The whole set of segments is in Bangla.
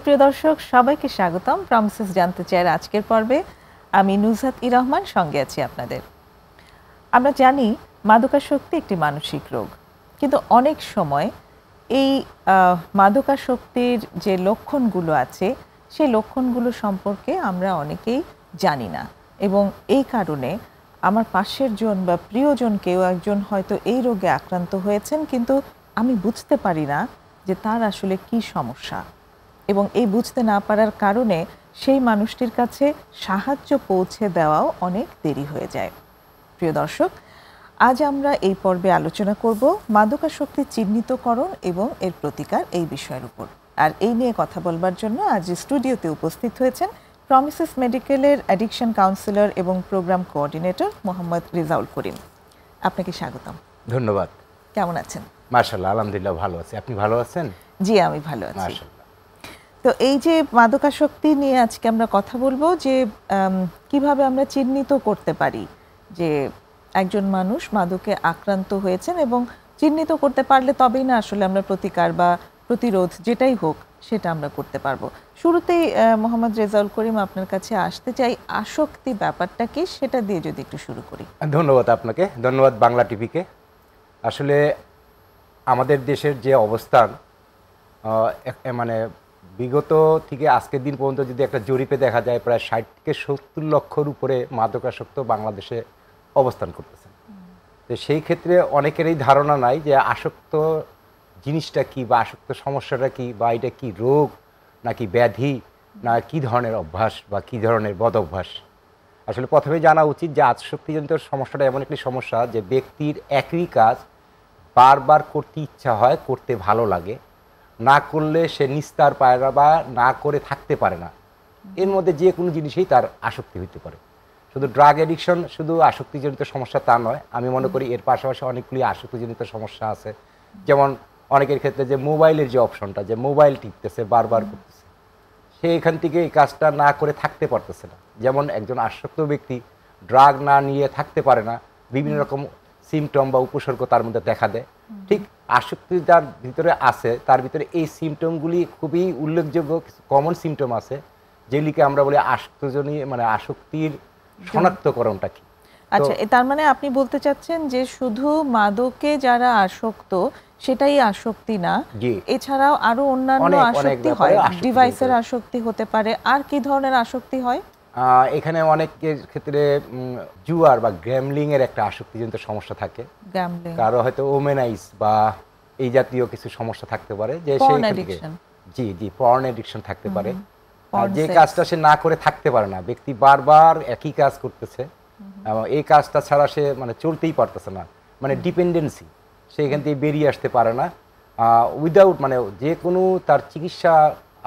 সুপ্রিয় দর্শক সবাইকে স্বাগতম প্রমিসেস জানতে চাই আজকের পর্বে। আমি নুজহাত রহমান সঙ্গে আছি আপনাদের। আমরা জানি মাদকাসক্তি একটি মানসিক রোগ, কিন্তু অনেক সময় এই মাদকাসক্তির যে লক্ষণগুলো আছে সেই লক্ষণগুলো সম্পর্কে আমরা অনেকেই জানি না, এবং এই কারণে আমার পাশের জন বা প্রিয়জন কেউ একজন হয়তো এই রোগে আক্রান্ত হয়েছেন, কিন্তু আমি বুঝতে পারি না যে তার আসলে কি সমস্যা, এবং এই বুঝতে না পারার কারণে সেই মানুষটির কাছে সাহায্য পৌঁছে দেওয়াও অনেক দেরি হয়ে যায়। প্রিয় দর্শক, আজ আমরা এই পর্বে আলোচনা করব মাদকাসক্তি চিহ্নিতকরণ এবং এর প্রতিকার এই বিষয়ের উপর। আর এই নিয়ে কথা বলবার জন্য আজ স্টুডিওতে উপস্থিত হয়েছেন প্রমিসেস মেডিকেলের অ্যাডিকশন কাউন্সিলর এবং প্রোগ্রাম কোঅর্ডিনেটর মোহাম্মদ রেজাউল করিম। আপনাকে স্বাগতম। ধন্যবাদ। কেমন আছেন? মাশাআল্লাহ, আলহামদুলিল্লাহ ভালো আছি। আপনি ভালো আছেন? জি, আমি ভালো আছি। মাশাআল্লাহ। তো এই যে মাদকাসক্তি নিয়ে আজকে আমরা কথা বলবো যে কিভাবে আমরা চিহ্নিত করতে পারি যে একজন মানুষ মাদকে আক্রান্ত হয়েছেন, এবং চিহ্নিত করতে পারলে তবেই না আসলে আমরা প্রতিকার বা প্রতিরোধ যেটাই হোক সেটা আমরা করতে পারবো। শুরুতেই মোহাম্মদ রেজাউল করিম, আপনার কাছে আসতে চাই, আসক্তি ব্যাপারটা কি সেটা দিয়ে যদি একটু শুরু করি। ধন্যবাদ আপনাকে, ধন্যবাদ বাংলা টিভিকে। আসলে আমাদের দেশের যে অবস্থান, মানে বিগত থেকে আজকের দিন পর্যন্ত যদি একটা জরিপে দেখা যায়, প্রায় 60 থেকে 70 লক্ষর উপরে মাদকাসক্ত বাংলাদেশে অবস্থান করতেছে। তো সেই ক্ষেত্রে অনেকেরই ধারণা নাই যে আসক্ত জিনিসটা কি, বা আসক্ত সমস্যাটা কি, বা এটা কি রোগ নাকি ব্যাধি, না কি ধরনের অভ্যাস বা কি ধরনের বদ অভ্যাস। আসলে প্রথমে জানা উচিত যে আসক্তিজনিত সমস্যাটা এমন একটি সমস্যা যে ব্যক্তির একই কাজ বারবার করতে ইচ্ছা হয়, করতে ভালো লাগে, না করলে সে নিস্তার পায় না বা না করে থাকতে পারে না। এর মধ্যে যে কোনো জিনিসেই তার আসক্তি হইতে পারে। শুধু ড্রাগ অ্যাডিকশন শুধু আসক্তিজনিত সমস্যা তা নয়, আমি মনে করি এর পাশাপাশি অনেকগুলি আসক্তিজনিত সমস্যা আছে। যেমন অনেকের ক্ষেত্রে যে মোবাইলের যে অপশনটা, যে মোবাইল টিপতেছে বারবার করতেছে, সে এখান থেকে এই কাজটা না করে থাকতে পারতেছে না। যেমন একজন আসক্ত ব্যক্তি ড্রাগ না নিয়ে থাকতে পারে না, বিভিন্ন রকম সিমটম বা উপসর্গ তার মধ্যে দেখা দেয়। ঠিক আসক্তি যার ভিতরে আছে তার ভিতরে এই সিমটমগুলি খুবই উল্লেখযোগ্য, কমন সিমটম আছে যেগুলিকে আমরা বলি আসক্তজনিত, মানে আসক্তির শনাক্তকরণটা কি। আচ্ছা, তার মানে আপনি বলতে চাচ্ছেন যে শুধু মাদকে যারা আসক্ত সেটাই আসক্তি না, এছাড়াও আরো অন্যান্য আসক্তি হয়, ডিভাইসের আসক্তি হতে পারে। আর কি ধরনের আসক্তি হয়? এখানে অনেকের ক্ষেত্রে জুয়ার বা গ্যামলিং এর একটা আসক্তিজনিত সমস্যা থাকে, কারো হয়তো ওমেনাইজ বা এই জাতীয় কিছু সমস্যা থাকতে পারে, যে সেই পর্ন অ্যাডিকশন থাকতে পারে। যে কাজটা সে না করে থাকতে পারে না, ব্যক্তি বারবার একই কাজ করতেছে, এই কাজটা ছাড়া সে মানে চলতেই পারতেছে না, মানে ডিপেন্ডেন্সি, সে এখান থেকে বেরিয়ে আসতে পারে না উইদাউট, মানে যে কোনো তার চিকিৎসা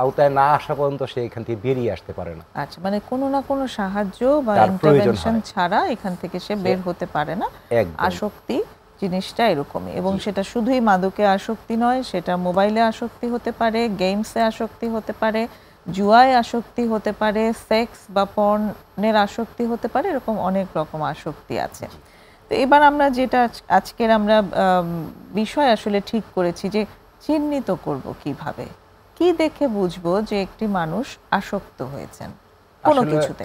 আওতায় না আসা পর্যন্ত সে এখান থেকে বেরিয়ে আসতে পারে না। আচ্ছা, মানে কোনো না কোনো সাহায্য বা ইন্টারভেনশন ছাড়া এখান থেকে সে বের হতে পারে না। আসক্তি জিনিসটা এরকমই, এবং সেটা শুধুই মাদকে আসক্তি নয়, সেটা মোবাইলে আসক্তি হতে পারে, গেমসে আসক্তি হতে পারে, জুয়ায় আসক্তি হতে পারে, সেক্স বা পর্নের আসক্তি হতে পারে, এরকম অনেক রকম আসক্তি আছে। তো এবার আমরা যেটা আজকের আমরা বিষয় আসলে ঠিক করেছি যে চিহ্নিত করব কিভাবে, কি দেখে বুঝবো যে একটি মানুষ আসক্ত হয়েছেন কোনো কিছুতে।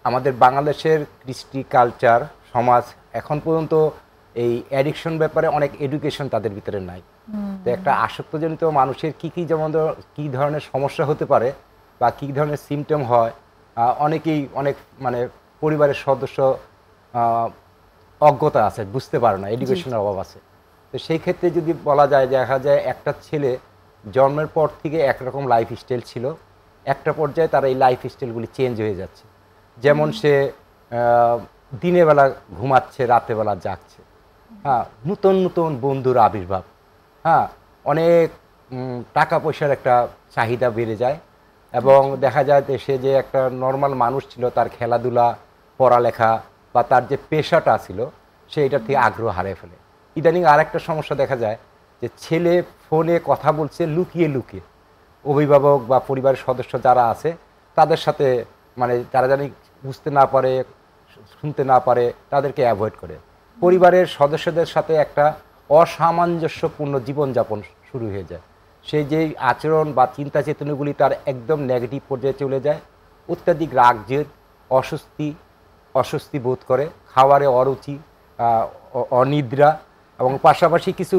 আমাদের বাংলাদেশের কৃষ্টি কালচার সমাজ এখন পর্যন্ত এই অ্যাডিকশন ব্যাপারে অনেক এডুকেশন তাদের ভিতরে নাই। তো একটা আসক্তজনিত মানুষের যেমন কি ধরনের সমস্যা হতে পারে বা কি ধরনের সিমটম হয়, অনেকেই অনেক মানে পরিবারের সদস্য অজ্ঞতা আছে, বুঝতে পারে না, এডুকেশনের অভাব আছে। তো সেই ক্ষেত্রে যদি বলা যায়, দেখা যায় একটা ছেলে জন্মের পর থেকে একরকম লাইফ স্টাইল ছিল, একটা পর্যায়ে তার এই লাইফ স্টাইলগুলি চেঞ্জ হয়ে যাচ্ছে। যেমন সে দিনের বেলা ঘুমাচ্ছে, রাতের বেলা জাগছে, নতুন নতুন বন্ধুর আবির্ভাব, অনেক টাকা পয়সার একটা চাহিদা বেড়ে যায়, এবং দেখা যায় সে যে একটা নর্মাল মানুষ ছিল, তার খেলাধুলা, পড়ালেখা বা তার যে পেশাটা ছিল সে এটার থেকে আগ্রহ হারিয়ে ফেলে। ইদানিং আর একটা সমস্যা দেখা যায় যে ছেলে ফোনে কথা বলছে লুকিয়ে লুকিয়ে, অভিভাবক বা পরিবারের সদস্য যারা আছে তাদের সাথে, মানে তারা জানি বুঝতে না পারে, শুনতে না পারে, তাদেরকে অ্যাভয়েড করে। পরিবারের সদস্যদের সাথে একটা অসামঞ্জস্যপূর্ণ জীবনযাপন শুরু হয়ে যায়, সেই যে আচরণ বা চিন্তা চেতনাগুলি তার একদম নেগেটিভ পর্যায়ে চলে যায়, অত্যাধিক রাগ জেদ, অস্বস্তি বোধ করে, খাবারে অরুচি, অনিদ্রা, এবং পাশাপাশি কিছু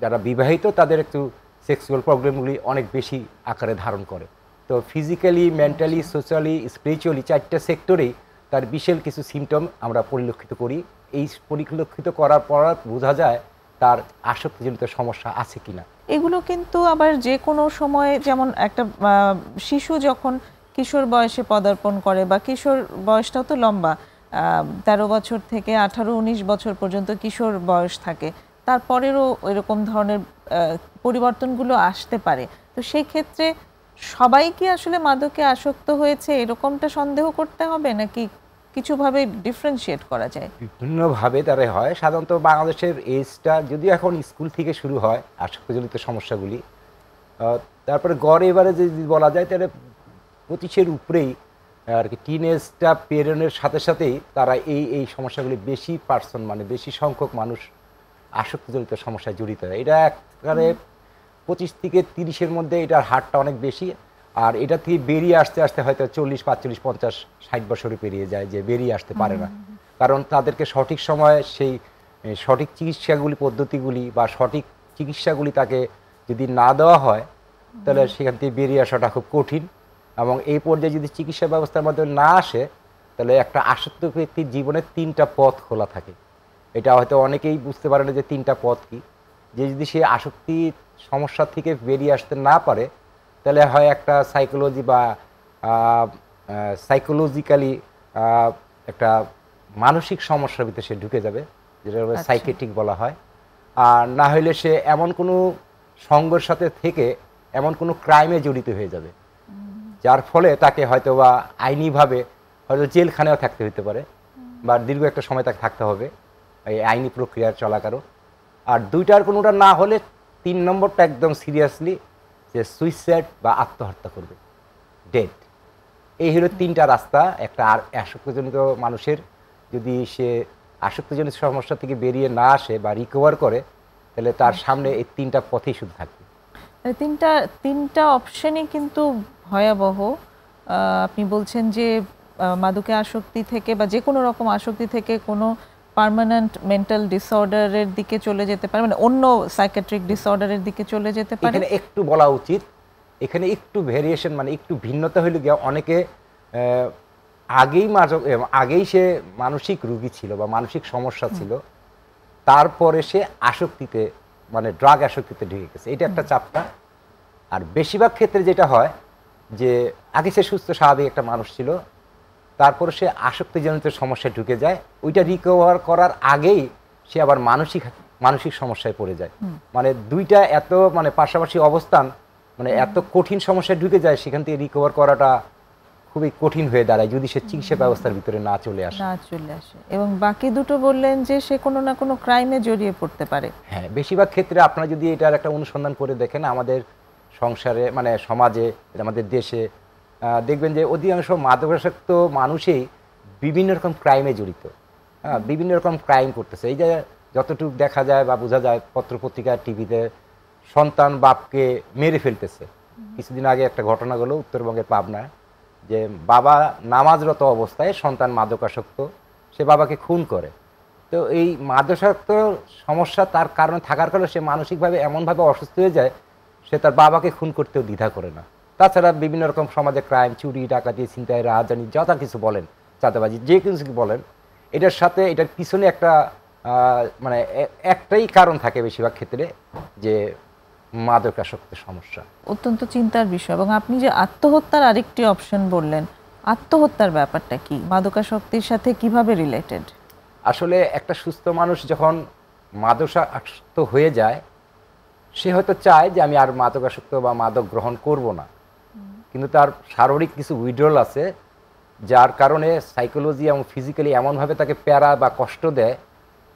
যারা বিবাহিত তাদের একটু সেক্সুয়াল প্রবলেমগুলি অনেক বেশি আকারে ধারণ করে। তো ফিজিক্যালি, মেন্টালি, সোশ্যালি, স্পিরিচুয়ালি 4টা সেক্টরেই তার বিশাল কিছু সিমটম আমরা পরিলক্ষিত করি। এই পরিলক্ষিত করার পর বোঝা যায় তার আসক্তিজনিত সমস্যা আছে কিনা। এগুলো কিন্তু আবার যে কোনো সময়ে, যেমন একটা শিশু যখন কিশোর বয়সে পদার্পণ করে, বা কিশোর বয়সটাও তো লম্বা, 13 বছর থেকে 18-19 বছর পর্যন্ত কিশোর বয়স থাকে, তারপরেরও এরকম ধরনের পরিবর্তনগুলো আসতে পারে। তো সেই ক্ষেত্রে সবাই কি আসলে মাদকে আসক্ত হয়েছে এরকমটা সন্দেহ করতে হবে, নাকি কিছুভাবে ডিফারেন্সিয়েট করা যায়? বিভিন্নভাবে তারা হয়। সাধারণত বাংলাদেশের এজটা যদিও এখন স্কুল থেকে শুরু হয় আসক্তিজনিত সমস্যাগুলি, তারপরে গড়ে এবারে যদি বলা যায় তাহলে 25-এর উপরেই আর কি টিনেজটা পেরোনোর সাথে সাথেই তারা এই সমস্যাগুলি বেশি মানে বেশি সংখ্যক মানুষ আসক্তিজনিত সমস্যায় জড়িত হয়। এটা একেবারে 25 থেকে 30-এর মধ্যে এটার হারটা অনেক বেশি, আর এটা থেকে বেরিয়ে আসতে আসতে হয়তো 40, 45, 50, 60 বছরে পেরিয়ে যায় যে বেরিয়ে আসতে পারে না। কারণ তাদেরকে সঠিক সময়ে সেই সঠিক চিকিৎসাগুলি, পদ্ধতিগুলি বা সঠিক চিকিৎসাগুলি তাকে যদি না দেওয়া হয় তাহলে সেখান থেকে বেরিয়ে আসাটা খুব কঠিন। এবং এই পর্যায়ে যদি চিকিৎসা ব্যবস্থার মাধ্যমে না আসে তাহলে একটা আসক্ত ব্যক্তির জীবনের 3টা পথ খোলা থাকে। এটা হয়তো অনেকেই বুঝতে পারে না যে 3টা পথ কি। যে যদি সে আসক্তি সমস্যা থেকে বেরিয়ে আসতে না পারে তাহলে হয় একটা সাইকোলজি বা সাইকোলজিক্যালি একটা মানসিক সমস্যার ভিতরে সে ঢুকে যাবে, যেটা সাইকেট্রিক বলা হয়। আর না হইলে সে এমন কোনো সঙ্গের সাথে থেকে এমন কোনো ক্রাইমে জড়িত হয়ে যাবে, যার ফলে তাকে হয়তো বা আইনিভাবে হয়তো জেলখানেও থাকতে হতে পারে, বা দীর্ঘ একটা সময় তাকে থাকতে হবে এই আইনি প্রক্রিয়ার চলাকালীন। আর 2টার কোনোটা না হলে 3 নম্বরটা একদম সিরিয়াসলি যে সুইসাইড বা আত্মহত্যা করবে, ডেথ। এই হলো 3টা রাস্তা একটা আসক্তিজনিত মানুষের। যদি সে আসক্তিজনিত সমস্যা থেকে বেরিয়ে না আসে বা রিকভার করে তাহলে তার সামনে এই 3টা পথেই শুধু থাকবে। তিনটা অপশনই কিন্তু ভয়াবহ। আপনি বলছেন যে মাদকে আসক্তি থেকে বা যে কোনো রকম আসক্তি থেকে কোনো পার্মানেন্ট মেন্টাল ডিসঅর্ডারের দিকে চলে যেতে পারে, মানে অন্য সাইকিয়াট্রিক ডিসঅর্ডারের দিকে চলে যেতে পারে। এখানে একটু বলা উচিত, এখানে একটু ভেরিয়েশন, মানে একটু ভিন্নতা হইলে গিয়ে অনেকে আগেই সে মানসিক রোগী ছিল বা মানসিক সমস্যা ছিল, তারপরে সে আসক্তিতে মানে ড্রাগ আসক্তিতে ঢুকে গেছে, এটা একটা চাপটা। আর বেশিরভাগ ক্ষেত্রে যেটা হয় যে আগে সে সুস্থ স্বাভাবিক একটা মানুষ ছিল, তারপরে সে আসক্তিজনিত সমস্যায় ঢুকে যায়, ওইটা রিকভার করার আগেই সে আবার মানসিক সমস্যায় পড়ে যায়। মানে 2টা এত মানে পাশাপাশি অবস্থান, মানে এত কঠিন সমস্যায় ঢুকে যায়, সেখান থেকে রিকভার করাটা খুবই কঠিন হয়ে দাঁড়ায় যদি সে চিকিৎসা ব্যবস্থার ভিতরে না চলে আসে। এবং বাকি দুটো বললেন যে সে কোনো না কোনো ক্রাইমে জড়িয়ে পড়তে পারে। হ্যাঁ, বেশিরভাগ ক্ষেত্রে আপনারা যদি এটার একটা অনুসন্ধান করে দেখেন আমাদের সংসারে, মানে সমাজে, আমাদের দেশে দেখবেন যে অধিকাংশ মাদকাসক্ত মানুষই বিভিন্ন রকম ক্রাইমে জড়িত। হ্যাঁ, বিভিন্ন রকম ক্রাইম করতেছে। এই যে যতটুকু দেখা যায় বা বোঝা যায় পত্রপত্রিকা, টিভিতে, সন্তান বাপকে মেরে ফেলতেছে। কিছুদিন আগে একটা ঘটনা হলো উত্তরবঙ্গের পাবনায়, যে বাবা নামাজরত অবস্থায় সন্তান মাদকাসক্ত, সে বাবাকে খুন করে। তো এই মাদকাসক্ত সমস্যা তার কারণে থাকার কারণে সে মানসিকভাবে এমনভাবে অসুস্থ হয়ে যায়, সে তার বাবাকে খুন করতেও দ্বিধা করে না। তাছাড়া বিভিন্ন রকম সমাজে ক্রাইম, চুরি, ডাকাতি, ছিনতাই, রাহাজানি, যথা কিছু বলেন, চাঁদাবাজি, যে কিছু বলেন, এটার সাথে এটার পিছনে একটা মানে একটাই কারণ থাকে বেশিরভাগ ক্ষেত্রে, যে মাদকাসক্ত সমস্যা। অত্যন্ত চিন্তার বিষয়। এবং আপনি যে আত্মহত্যার আরেকটি অপশন বললেন, আত্মহত্যার ব্যাপারটা কি, মাদকাসক্তির সাথে কিভাবে রিলেটেড? আসলে একটা সুস্থ মানুষ যখন মাদকাসক্ত হয়ে যায়, সে হয়তো চায় যে আমি আর মাদকাসক্ত বা মাদক গ্রহণ করব না, কিন্তু তার শারীরিক কিছু উইথড্রল আছে, যার কারণে সাইকোলজি এবং ফিজিক্যালি এমনভাবে তাকে প্যারা বা কষ্ট দেয়,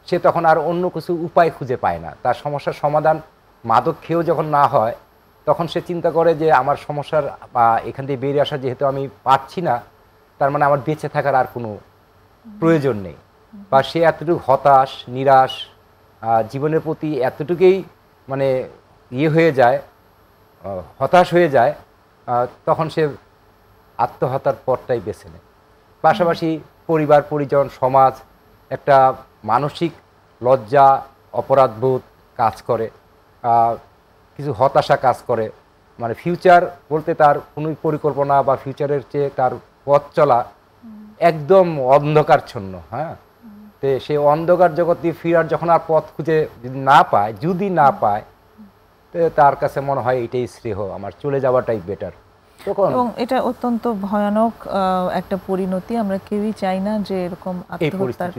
সে তখন আর অন্য কিছু উপায় খুঁজে পায় না। তার সমস্যার সমাধান মাদক খেয়েও যখন না হয়, তখন সে চিন্তা করে যে আমার সমস্যার বা এখান থেকে বেরিয়ে আসা যেহেতু আমি পারছি না, তার মানে আমার বেঁচে থাকার আর কোনো প্রয়োজন নেই, বা সে এতটুকু হতাশ, নিরাশ, জীবনের প্রতি এতটুকুই মানে ইয়ে হয়ে যায়, হতাশ হয়ে যায়, তখন সে আত্মহত্যার পথটাই বেছে নেয়। পাশাপাশি পরিবার পরিজন সমাজ একটা মানসিক লজ্জা অপরাধবোধ কাজ করে, কিছু হতাশা কাজ করে, মানে ফিউচার বলতে তার কোনো পরিকল্পনা বা ফিউচারের চেয়ে তার পথ চলা একদম অন্ধকারচ্ছন্ন। হ্যাঁ, তো সেই অন্ধকার জগৎ দিয়ে ফিরার যখন আর পথ খুঁজে যদি না পায় তো তার কাছে মনে হয় এটাই শ্রেয়, আমার চলে যাওয়াটাই বেটার। তখন এবং এটা অত্যন্ত ভয়ানক একটা পরিণতি। আমরা কেউই চাই না যে এরকম আত্মহত্যার,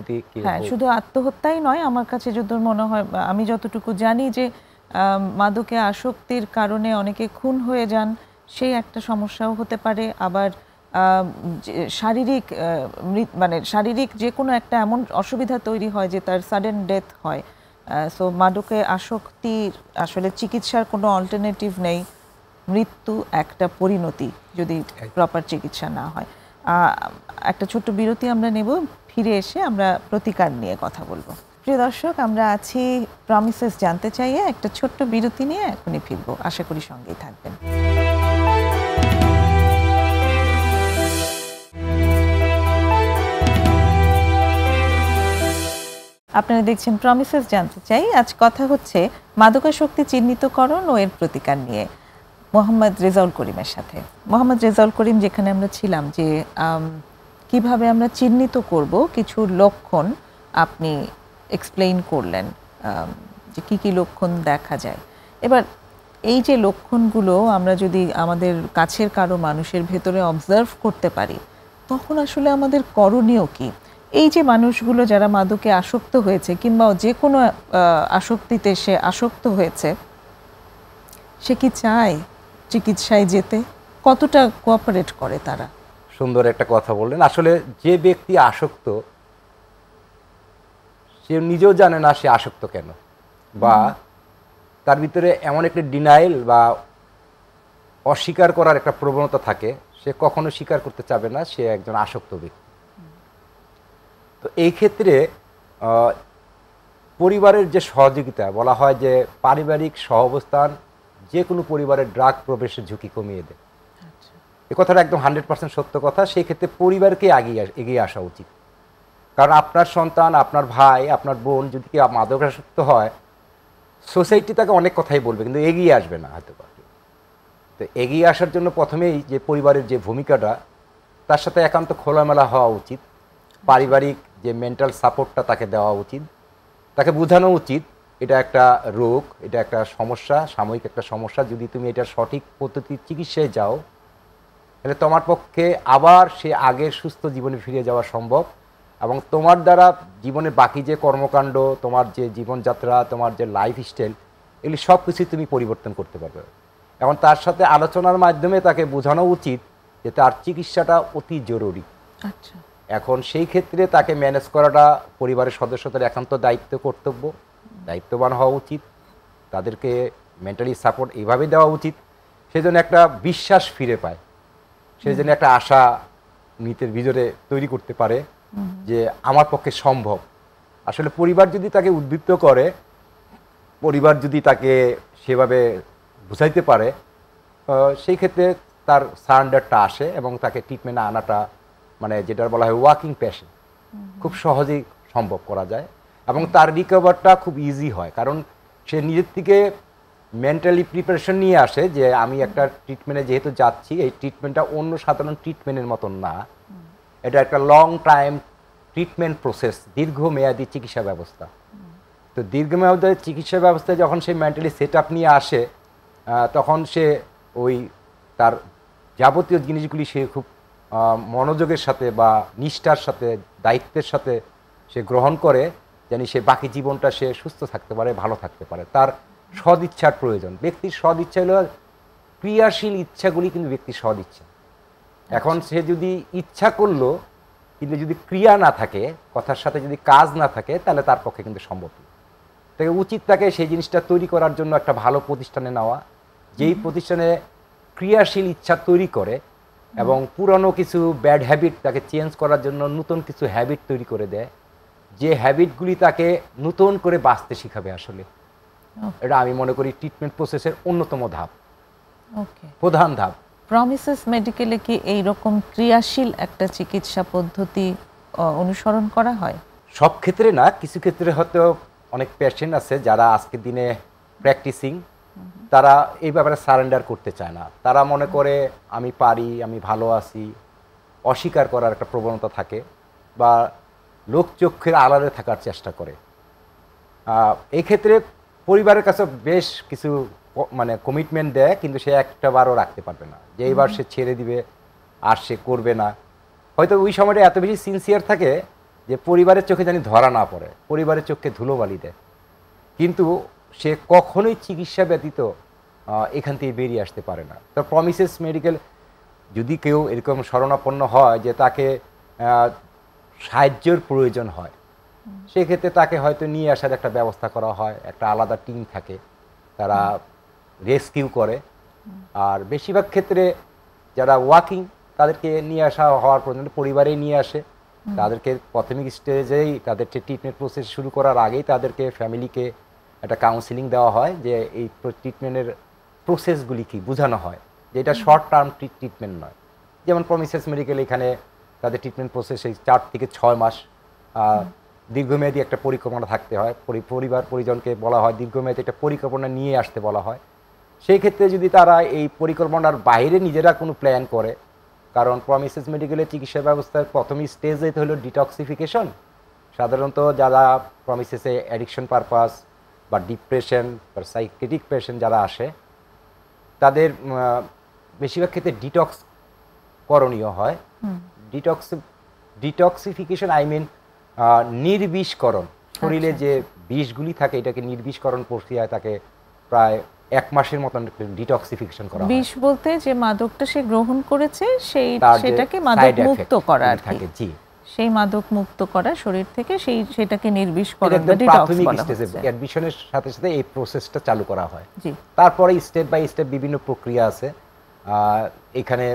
হ্যাঁ শুধু আত্মহত্যাই নয়, আমার কাছে যদি মনে হয়, আমি যতটুকু জানি যে মাদকে আসক্তির কারণে অনেকে খুন হয়ে যান, সেই একটা সমস্যাও হতে পারে। আবার শারীরিক মানে শারীরিক যে কোনো একটা এমন অসুবিধা তৈরি হয় যে তার সাডেন ডেথ হয়। সো মাদকে আসক্তির আসলে চিকিৎসার কোনো অল্টারনেটিভ নেই, মৃত্যু একটা পরিণতি যদি প্রপার চিকিৎসা না হয়। একটা ছোট্ট বিরতি আমরা নেব, ফিরে এসে আমরা প্রতিকার নিয়ে কথা বলবো। প্রিয় দর্শক, আমরা আছি প্রমিসেস জানতে চাইয়ে, একটা ছোট্ট বিরতি নিয়ে এখনই ফিরবো, আশা করি সঙ্গেই থাকবেন। আপনারা দেখছেন প্রমিসেস জানতে চাই। আজ কথা হচ্ছে মাদকাসক্তি চিহ্নিতকরণ ও এর প্রতিকার নিয়ে মোহাম্মদ রেজাউল করিমের সাথে। মোহাম্মদ রেজাউল করিম, যেখানে আমরা ছিলাম যে কিভাবে আমরা চিহ্নিত করব কিছু লক্ষণ আপনি এক্সপ্লেইন করলেন, যে কি কি লক্ষণ দেখা যায়। এবার এই যে লক্ষণগুলো আমরা যদি আমাদের কাছের কারো মানুষের ভেতরে অবজার্ভ করতে পারি, তখন আসলে আমাদের করণীয় কি? এই যে মানুষগুলো যারা মাদকে আসক্ত হয়েছে কিংবা যে কোনো আসক্তিতে সে আসক্ত হয়েছে, সে কি চায় চিকিৎসায় যেতে? কতটা কোঅপারেট করে তারা? সুন্দর একটা কথা বললেন। আসলে যে ব্যক্তি আসক্ত সে নিজেও জানে না সে আসক্ত কেন, বা তার ভিতরে এমন একটা ডিনাইল বা অস্বীকার করার একটা প্রবণতা থাকে, সে কখনো স্বীকার করতে চাবে না সে একজন আসক্ত ব্যক্তি। তো এই ক্ষেত্রে পরিবারের যে সহযোগিতা, বলা হয় যে পারিবারিক সহাবস্থান যে কোনো পরিবারের ড্রাগ প্রবেশের ঝুঁকি কমিয়ে দেয়। এ কথাটা একদম 100% সত্য কথা। সেই ক্ষেত্রে পরিবারকে এগিয়ে আসা উচিত। কারণ আপনার সন্তান, আপনার ভাই, আপনার বোন যদি কেউ মাদকাসক্ত হয়, সোসাইটি তাকে অনেক কথাই বলবে, কিন্তু এগিয়ে আসবে না হয়তো। তো এগিয়ে আসার জন্য প্রথমেই যে পরিবারের যে ভূমিকাটা, তার সাথে একান্ত খোলামেলা হওয়া উচিত। পারিবারিক যে মেন্টাল সাপোর্টটা তাকে দেওয়া উচিত, তাকে বোঝানো উচিত এটা একটা রোগ, এটা একটা সমস্যা, সাময়িক একটা সমস্যা। যদি তুমি এটার সঠিক পদ্ধতির চিকিৎসায় যাও, তাহলে তোমার পক্ষে আবার সে আগের সুস্থ জীবনে ফিরে যাওয়া সম্ভব, এবং তোমার দ্বারা জীবনের বাকি যে কর্মকাণ্ড, তোমার যে জীবনযাত্রা, তোমার যে লাইফস্টাইল, এগুলি সব কিছুই তুমি পরিবর্তন করতে পারবে। এখন তার সাথে আলোচনার মাধ্যমে তাকে বোঝানো উচিত যে তার চিকিৎসাটা অতি জরুরি। আচ্ছা, এখন সেই ক্ষেত্রে তাকে ম্যানেজ করাটা পরিবারের সদস্যদের একান্ত দায়িত্ববান হওয়া উচিত। তাদেরকে মেন্টালি সাপোর্ট এইভাবে দেওয়া উচিত, সেজন্য একটা বিশ্বাস ফিরে পায়, সেজন্য একটা আশা নিজের ভিতরে তৈরি করতে পারে যে আমার পক্ষে সম্ভব। আসলে পরিবার যদি তাকে উদ্বুদ্ধ করে, পরিবার যদি তাকে সেভাবে বুঝাইতে পারে, সেই ক্ষেত্রে তার সারেন্ডারটা আসে এবং তাকে ট্রিটমেন্টে আনাটা, মানে যেটা বলা হয় ওয়াকিং পেশেন্ট, খুব সহজেই সম্ভব করা যায়, এবং তার রিকভারটা খুব ইজি হয়। কারণ সে নিজের থেকে মেন্টালি প্রিপারেশন নিয়ে আসে যে আমি একটা ট্রিটমেন্টে যেহেতু যাচ্ছি, এই ট্রিটমেন্টটা অন্য সাধারণ ট্রিটমেন্টের মতন না, এটা একটা লং টাইম ট্রিটমেন্ট প্রসেস, দীর্ঘমেয়াদী চিকিৎসা ব্যবস্থা। তো দীর্ঘমেয়াদী চিকিৎসা ব্যবস্থায় যখন সে মেন্টালি সেট আপ নিয়ে আসে, তখন সে ওই তার যাবতীয় জিনিসগুলি সে খুব মনোযোগের সাথে বা নিষ্ঠার সাথে, দায়িত্বের সাথে সে গ্রহণ করে, যেন সে বাকি জীবনটা সে সুস্থ থাকতে পারে, ভালো থাকতে পারে। তার সদিচ্ছার প্রয়োজন। ব্যক্তির সদিচ্ছা হলো, ক্রিয়াশীল ইচ্ছাগুলি কিন্তু ব্যক্তির সদিচ্ছা। এখন সে যদি ইচ্ছা করলো, কিন্তু যদি ক্রিয়া না থাকে, কথার সাথে যদি কাজ না থাকে, তাহলে তার পক্ষে কিন্তু সম্ভব নয়। তাকে উচিত তাকে সেই জিনিসটা তৈরি করার জন্য একটা ভালো প্রতিষ্ঠানে নেওয়া, যেই প্রতিষ্ঠানে ক্রিয়াশীল ইচ্ছা তৈরি করে এবং পুরনো কিছু ব্যাড হ্যাবিট তাকে চেঞ্জ করার জন্য নতুন কিছু হ্যাবিট তৈরি করে দেয়, যে হ্যাবিটগুলি তাকে নতুন করে বাঁচতে শিখাবে। আসলে এটা আমি মনে করি ট্রিটমেন্ট প্রসেসের অন্যতম ধাপ, ওকে। প্রধান ধাপ। প্রমিসেস মেডিকেলে কি এই রকম ক্রিয়াশীল একটা চিকিৎসা পদ্ধতি অনুসরণ করা হয়? সব ক্ষেত্রে না, কিছু ক্ষেত্রে হয়তো অনেক পেশেন্ট আছে যারা আজকের দিনে প্র্যাকটিসিং, তারা এই ব্যাপারে সারেন্ডার করতে চায় না। তারা মনে করে আমি পারি, আমি ভালো আছি, অস্বীকার করার একটা প্রবণতা থাকে বা লোকচক্ষের আড়ালে থাকার চেষ্টা করে। এই ক্ষেত্রে পরিবারের কাছে বেশ কিছু মানে কমিটমেন্ট দেয়, কিন্তু সে একটা বারও রাখতে পারবে না যে এইবার সে ছেড়ে দিবে আর সে করবে না। হয়তো ওই সময়টা এত বেশি সিনসিয়ার থাকে যে পরিবারের চোখে জানি ধরা না পড়ে, পরিবারের চোখে ধুলোবালি দেয়, কিন্তু সে কখনোই চিকিৎসা ব্যতীত এখান থেকে বেরিয়ে আসতে পারে না। তো প্রমিসেস মেডিকেল যদি কেউ এরকম শরণাপন্ন হয় যে তাকে সাহায্যের প্রয়োজন হয়, সেক্ষেত্রে তাকে হয়তো নিয়ে আসার একটা ব্যবস্থা করা হয়, একটা আলাদা টিম থাকে, তারা রেস্কিউ করে। আর বেশিরভাগ ক্ষেত্রে যারা ওয়াকিং তাদেরকে নিয়ে আসা হওয়ার প্রয়োজন পরিবারেই নিয়ে আসে। তাদেরকে প্রাথমিক স্টেজেই তাদের ট্রিটমেন্ট প্রসেস শুরু করার আগেই তাদেরকে ফ্যামিলিকে একটা কাউন্সিলিং দেওয়া হয় যে এই ট্রিটমেন্টের প্রসেসগুলি কি বোঝানো হয়, যে এটা শর্ট টার্ম ট্রিটমেন্ট নয়। যেমন প্রমিসেস মেডিকেল এখানে তাদের ট্রিটমেন্ট প্রসেস এই 4 থেকে 6 মাস দীর্ঘমেয়াদী একটা পরিকল্পনা থাকতে হয়। পরিবার পরিজনকে বলা হয় দীর্ঘমেয়াদী একটা পরিকল্পনা নিয়ে আসতে বলা হয়। সেই ক্ষেত্রে যদি তারা এই পরিকল্পনার বাইরে নিজেরা কোনো প্ল্যান করে, কারণ প্রমিসেস মেডিকেলের চিকিৎসা ব্যবস্থার প্রথম স্টেজে হলো ডিটক্সিফিকেশন। সাধারণত যারা প্রমিসেসে অ্যাডিকশন পারপাস বা ডিপ্রেশন বা সাইকেটিক পেশেন্ট যারা আসে, তাদের বেশিরভাগ ক্ষেত্রে ডিটক্স করণীয় হয়। ডিটক্সিফিকেশন আই মিন নির্বিষকরণ, শরীরে যে বিষগুলি থাকে এটাকে নির্বিষকরণ প্রক্রিয়ায় তাকে প্রায় 1 মাসের মতন ডিটক্সিফিকেশন করা হয়। বিষ বলতে যে মাদকটা সে গ্রহণ করেছে সেটাকে মাদক মুক্ত করা থাকে, জি, সেই মাদক মুক্ত করা শরীর থেকে সেটাকে নির্বিষকরণ বা ডিটক্স বলা হয়। অ্যাডমিশনের সাথে সাথে এই প্রসেসটা চালু করা হয়। জি, তারপরে স্টেপ বাই স্টেপ বিভিন্ন প্রক্রিয়া আছে। এখানে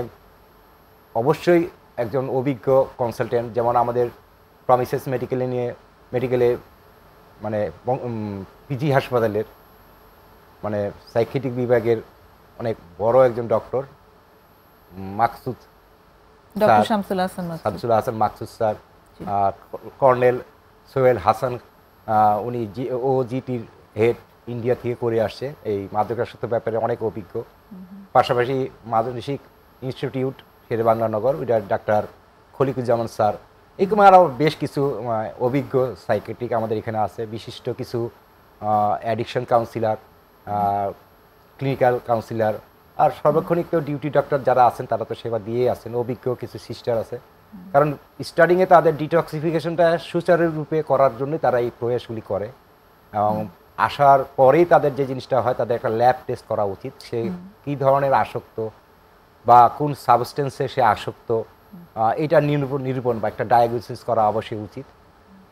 অবশ্যই একজন অভিজ্ঞ কনসালটেন্ট, যেমন আমাদের প্রমিসেস মেডিকেলে মানে পিজি হাসপাতালের মানে সাইকিয়াট্রিক বিভাগের অনেক বড় একজন doctor Maksud, doctor Shamsul Hasan Maksud sir, colonel Sohel Hasan, উনি ওজিটির হেড, ইন্ডিয়া থেকে করে আসছে, এই মাদকাসক্ত ব্যাপারে অনেক অভিজ্ঞ। পাশাপাশি মানসিক ইনস্টিটিউট শেরেবাংলানগর, ওইটা ডাক্তার খলিকুজ্জামান স্যার, এরকম আরও বেশ কিছু অভিজ্ঞ সাইকিয়াট্রিক আমাদের এখানে আছে। বিশিষ্ট কিছু অ্যাডিকশন কাউন্সিলার, ক্লিনিক্যাল কাউন্সিলার, আর সর্বক্ষণিক তো ডিউটি ডক্টর যারা আছেন তারা তো সেবা দিয়ে আছেন। অভিজ্ঞ কিছু সিস্টার আছে, কারণ স্টার্টিংয়ে তাদের ডিটক্সিফিকেশনটা সুচারুরূপে করার জন্য তারা এই প্রয়াসগুলি করে। এবং আসার পরেই তাদের যে জিনিসটা হয়, তাদের একটা ল্যাব টেস্ট করা উচিত, সে কী ধরনের আসক্ত বা কোন সাবস্টেন্সে সে আসক্ত, এটা নিরূপণ বা একটা ডায়াগনোসিস করা অবশ্যই উচিত।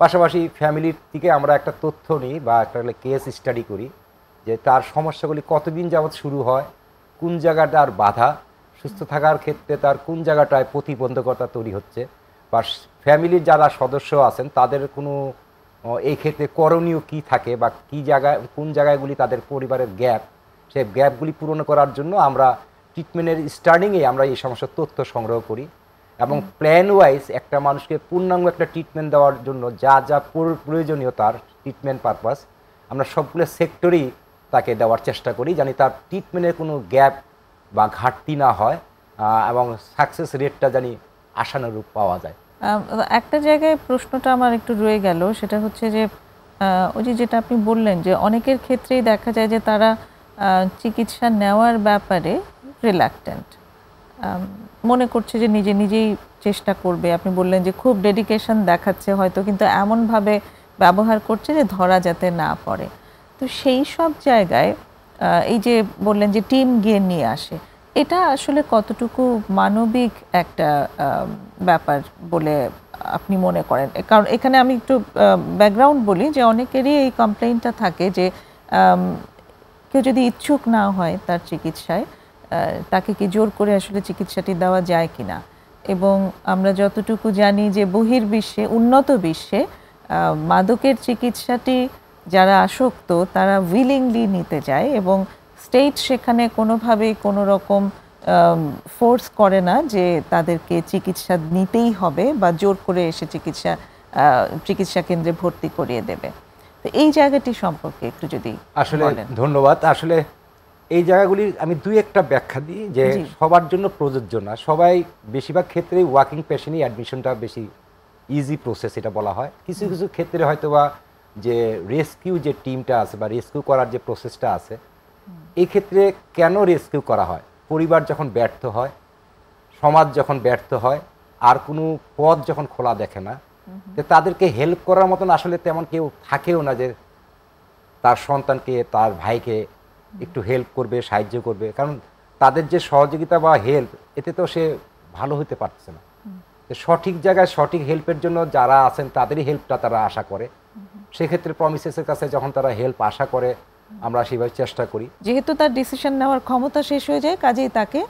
পাশাপাশি ফ্যামিলির থেকে আমরা একটা তথ্য নিই বা একটা কেস স্টাডি করি যে তার সমস্যাগুলি কতদিন যাবৎ শুরু হয়, কোন জায়গাটার বাধা, সুস্থ থাকার ক্ষেত্রে তার কোন জায়গাটায় প্রতিবন্ধকতা তৈরি হচ্ছে, বা ফ্যামিলির যারা সদস্য আছেন তাদের কোনো এই ক্ষেত্রে করণীয় কী থাকে বা কোন জায়গাগুলি তাদের পরিবারের গ্যাপ, সেই গ্যাপগুলি পূরণ করার জন্য আমরা ট্রিটমেন্টের স্টার্টিংয়ে আমরা এই সমস্ত তথ্য সংগ্রহ করি এবং প্ল্যান ওয়াইজ একটা মানুষকে পূর্ণাঙ্গ একটা ট্রিটমেন্ট দেওয়ার জন্য যা যা প্রয়োজনীয় তার ট্রিটমেন্ট পারপাস আমরা সবগুলো সেক্টরেই তাকে দেওয়ার চেষ্টা করি, জানি তার ট্রিটমেন্টের কোনো গ্যাপ বা ঘাটতি না হয় এবং সাকসেস রেটটা জানি আশানুরূপ পাওয়া যায়। একটা জায়গায় প্রশ্নটা আমার একটু রয়ে গেল, সেটা হচ্ছে যে ওই যেটা আপনি বললেন যে অনেকের ক্ষেত্রেই দেখা যায় যে তারা চিকিৎসা নেওয়ার ব্যাপারে রিল্যাক্টেন্ট, মনে করছে যে নিজেই চেষ্টা করবে। আপনি বললেন যে খুব ডেডিকেশন দেখাচ্ছে হয়তো, কিন্তু এমনভাবে ব্যবহার করছে যে ধরা যাতে না পড়ে। তো সেই সব জায়গায় এই যে বললেন যে টিম গিয়ে নিয়ে আসে, এটা আসলে কতটুকু মানবিক একটা ব্যাপার বলে আপনি মনে করেন? কারণ এখানে আমি একটু ব্যাকগ্রাউন্ড বলি যে অনেকেরই এই কমপ্লেইনটা থাকে যে কেউ যদি ইচ্ছুক না হয় তার চিকিৎসায়, তাকে কি জোর করে আসলে চিকিৎসাটি দেওয়া যায় কিনা। এবং আমরা যতটুকু জানি যে বহির্বিশ্বে, উন্নত বিশ্বে মাদকের চিকিৎসাটি যারা আসক্ত তারা উইলিংলি নিতে যায় এবং স্টেট সেখানে কোনোভাবেই কোনো রকম ফোর্স করে না যে তাদেরকে চিকিৎসা নিতেই হবে বা জোর করে এসে চিকিৎসা কেন্দ্রে ভর্তি করিয়ে দেবে। তো এই জায়গাটি সম্পর্কে একটু যদি আসলে বলেন। ধন্যবাদ। আসলে এই জায়গাগুলি আমি দুই একটা ব্যাখ্যা দিই যে জি। সবার জন্য প্রযোজ্য না। সবাই বেশিরভাগ ক্ষেত্রেই ওয়ার্কিং পেশেন্টই অ্যাডমিশনটা বেশি ইজি প্রসেস এটা বলা হয়। কিছু কিছু ক্ষেত্রে হয়তোবা যে রেস্কিউ যে টিমটা আছে বা রেস্কিউ করার যে প্রসেসটা আছে, এই ক্ষেত্রে কেন রেস্কিউ করা হয়? পরিবার যখন ব্যর্থ হয়, সমাজ যখন ব্যর্থ হয়, আর কোনো পথ যখন খোলা দেখে না, তো তাদেরকে হেল্প করার মতন আসলে তেমন কেউ থাকেও না যে তার সন্তানকে, তার ভাইকে একটু হেল্প করবে, সাহায্য করবে। কারণ তাদের যে সহযোগিতা বা হেল্প, এতে তো সে ভালো হতে পারছে না। তো সঠিক জায়গায় সঠিক হেল্পের জন্য যারা আছেন তাদেরই হেল্পটা তারা আশা করে। সেক্ষেত্রে প্রমিসেসের কাছে যখন তারা হেল্প আশা করে, আমরা সেভাবে চেষ্টা করি। যেহেতু তার ডিসিশন নেওয়ার ক্ষমতা শেষ হয়ে যায়, কাজেই তাকে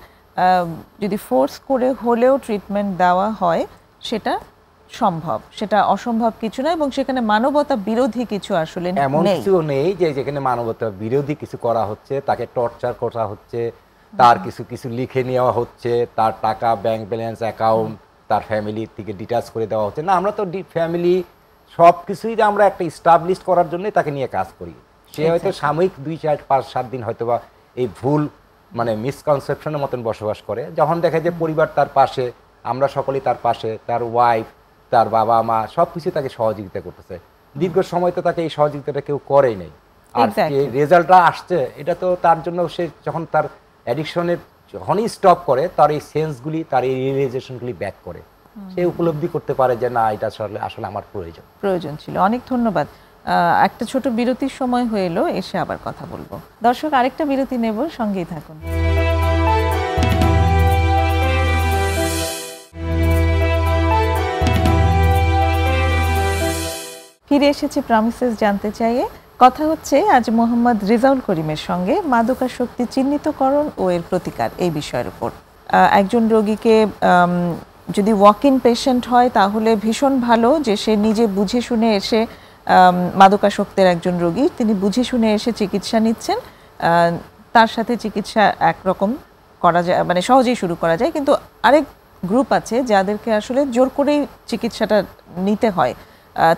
যদি ফোর্স করে হলেও ট্রিটমেন্ট দেওয়া হয় সেটা সম্ভব, সেটা অসম্ভব কিছু না এবং সেখানে মানবতা বিরোধী কিছু আসলে এমন নেই। কিছু নেই যে যেখানে মানবতা বিরোধী কিছু করা হচ্ছে, তাকে টর্চার করা হচ্ছে, তার কিছু কিছু লিখে নেওয়া হচ্ছে, তার টাকা, ব্যাংক ব্যালেন্স, অ্যাকাউন্ট তার ফ্যামিলি থেকে ডিটাচ করে দেওয়া হচ্ছে না। আমরা তো ফ্যামিলি সব কিছুই আমরা একটা ইস্টাবলিশ করার জন্যই তাকে নিয়ে কাজ করি। সে হয়তো সাময়িক 2, 4, 5, 7 দিন হয়তোবা এই ভুল মানে মিসকনসেপশনের মতন বসবাস করে। যখন দেখে যে পরিবার তার পাশে, আমরা সকলেই তার পাশে, তার ওয়াইফ, তার বাবা মা সব কিছু তাকে সহযোগিতা করতেছে। দীর্ঘ সময় তো তাকে এই সহযোগিতাটা কেউ করেই নাই। আর যে রেজাল্টটা আসছে, এটা তো তার জন্য সে যখন তার অ্যাডিকশনের যখনই স্টপ করে, তার এই সেন্সগুলি, তার এই রিয়েলাইজেশনগুলি ব্যাক করে, সে উপলব্ধি করতে পারে যে না, এটা আসলে আমার প্রয়োজন ছিল। অনেক ধন্যবাদ। একটা ছোট বিরতির সময় হয়ে এলো, এসে আবার কথা বলবো। দর্শক, আরেকটা বিরতি নেব, সঙ্গেই থাকুন। ফিরে এসেছি প্রমিসেস জানতে চাইয়ে। কথা হচ্ছে আজ মোহাম্মদ রেজাউল করিমের সঙ্গে মাদকাসক্তি চিহ্নিতকরণ ও এর প্রতিকার এই বিষয়ের উপর। একজন রোগীকে যদি ওয়াক ইন পেশেন্ট হয় তাহলে ভীষণ ভালো যে সে নিজে বুঝে শুনে এসে, মাদকাসক্তের একজন রোগী, তিনি বুঝে শুনে এসে চিকিৎসা নিচ্ছেন, তার সাথে চিকিৎসা একরকম করা যায়, মানে সহজেই শুরু করা যায়। কিন্তু আরেক গ্রুপ আছে যাদেরকে আসলে জোর করেই চিকিৎসাটা নিতে হয়,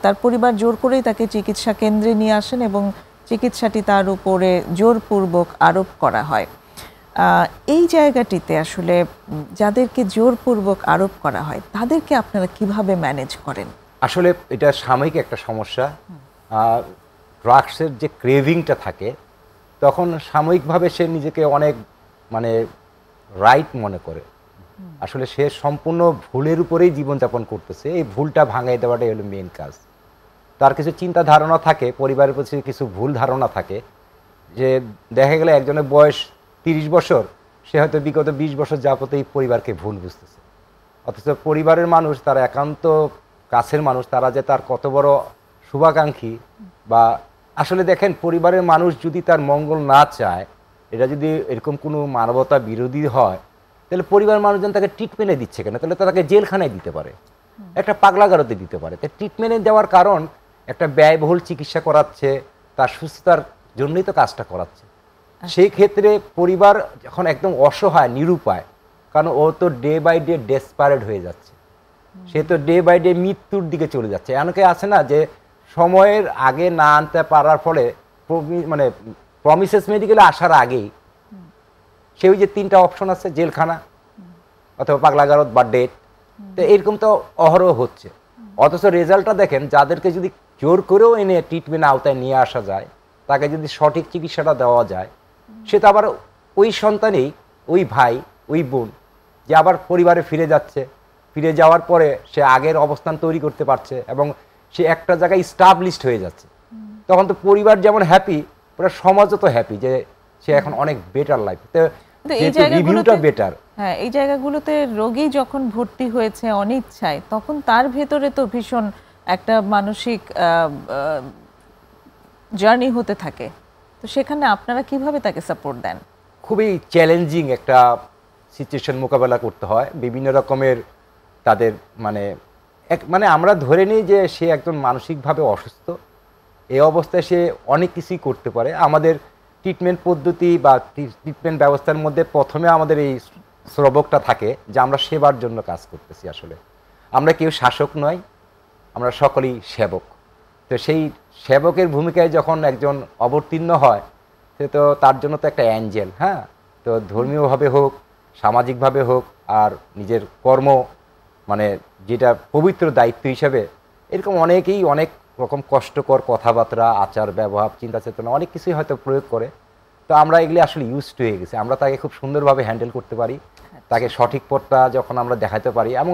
তার পরিবার জোর করেই তাকে চিকিৎসা কেন্দ্রে নিয়ে আসেন এবং চিকিৎসাটি তার উপরে জোরপূর্বক আরোপ করা হয়। এই জায়গাটিতে আসলে যাদেরকে জোরপূর্বক আরোপ করা হয় তাদেরকে আপনারা কিভাবে ম্যানেজ করেন? আসলে এটা সাময়িক একটা সমস্যা। ড্রাগসের যে ক্রেভিংটা থাকে, তখন সাময়িকভাবে সে নিজেকে অনেক মানে রাইট মনে করে। আসলে সে সম্পূর্ণ ভুলের উপরেই জীবনযাপন করতেছে। এই ভুলটা ভাঙাই দেওয়াটাই হলো মেন কাজ। তার কিছু চিন্তা ধারণা থাকে, পরিবারের প্রতি কিছু ভুল ধারণা থাকে, যে দেখা গেলে একজনের বয়স 30 বছর, সে হয়তো বিগত 20 বছর যাবত এই পরিবারকে ভুল বুঝতেছে। অথচ পরিবারের মানুষ, তার একান্ত কাছের মানুষ, তারা যে তার কত বড় শুভাকাঙ্ক্ষী। বা আসলে দেখেন, পরিবারের মানুষ যদি তার মঙ্গল না চায়, এটা যদি এরকম কোনো মানবতা বিরোধী হয়, তাহলে পরিবারের মানুষজন তাকে ট্রিটমেন্টে দিচ্ছে কেন? তাহলে তাকে জেলখানায় দিতে পারে, একটা পাগলাগারদে দিতে পারে। তাই ট্রিটমেন্টে দেওয়ার কারণ একটা ব্যয়বহুল চিকিৎসা করাচ্ছে, তার সুস্থতার জন্যই তো কাজটা করাচ্ছে। সেই ক্ষেত্রে পরিবার যখন একদম অসহায়, নিরুপায়, কারণ ও তো ডে বাই ডে ডেসপারেট হয়ে যাচ্ছে, সে তো ডে বাই ডে মৃত্যুর দিকে চলে যাচ্ছে। এমনকি আছে না যে সময়ের আগে না আনতে পারার ফলে, মানে প্রমিসেস মেডিকেলে আসার আগেই সে ওই যে 3টা অপশন আছে, জেলখানা অথবা পাগলাগারদ বা ডেট, তো এরকম তো অহরহ হচ্ছে। অথচ রেজাল্টটা দেখেন, যাদেরকে যদি জোর করেও এনে ট্রিটমেন্ট আওতায় নিয়ে আসা যায়, তাকে যদি সঠিক চিকিৎসাটা দেওয়া যায়, সে তো আবার ওই সন্তানেই, ওই ভাই, ওই বোন, যে আবার পরিবারে ফিরে যাচ্ছে, ফিরে যাওয়ার পরে সে আগের অবস্থান তৈরি করতে পারছে এবং সে একটা জায়গায় স্টাবলিশড হয়ে যাচ্ছে। তখন তো পরিবার যেমন হ্যাপি, পুরো সমাজও তো হ্যাপি যে সে এখন অনেক বেটার লাইফ, রিভিউটা বেটার। হ্যাঁ, এই জায়গাগুলোতে রোগী যখন ভর্তি হয়েছে অনিচ্ছায়, তখন তার ভেতরে তো ভীষণ একটা মানসিক জার্নি হতে থাকে। তো সেখানে আপনারা কিভাবে তাকে সাপোর্ট দেন? খুবই চ্যালেঞ্জিং একটা সিচুয়েশন মোকাবেলা করতে হয়। বিভিন্ন রকমের তাদের মানে আমরা ধরে নিই যে সে একজন মানসিকভাবে অসুস্থ, এই অবস্থায় সে অনেক কিছুই করতে পারে। আমাদের ট্রিটমেন্ট পদ্ধতি বা ট্রিটমেন্ট ব্যবস্থার মধ্যে প্রথমে আমাদের এই শ্রবকটা থাকে যে আমরা সেবার জন্য কাজ করতেছি। আসলে আমরা কেউ শাসক নয়, আমরা সকলেই সেবক। তো সেই সেবকের ভূমিকায় যখন একজন অবতীর্ণ হয়, সে তো তার জন্য তো একটা অ্যাঞ্জেল। হ্যাঁ, তো ধর্মীয়ভাবে হোক, সামাজিকভাবে হোক, আর নিজের কর্ম মানে যেটা পবিত্র দায়িত্ব হিসাবে, এরকম অনেকেই অনেক রকম কষ্টকর কথাবার্তা, আচার ব্যবহার, চিন্তা চেতনা অনেক কিছুই হয়তো প্রয়োগ করে। তো আমরা এগুলি আসলে ইউজড হয়ে গেছি, আমরা তাকে খুব সুন্দরভাবে হ্যান্ডেল করতে পারি, তাকে সঠিক পথটা যখন আমরা দেখাতে পারি এবং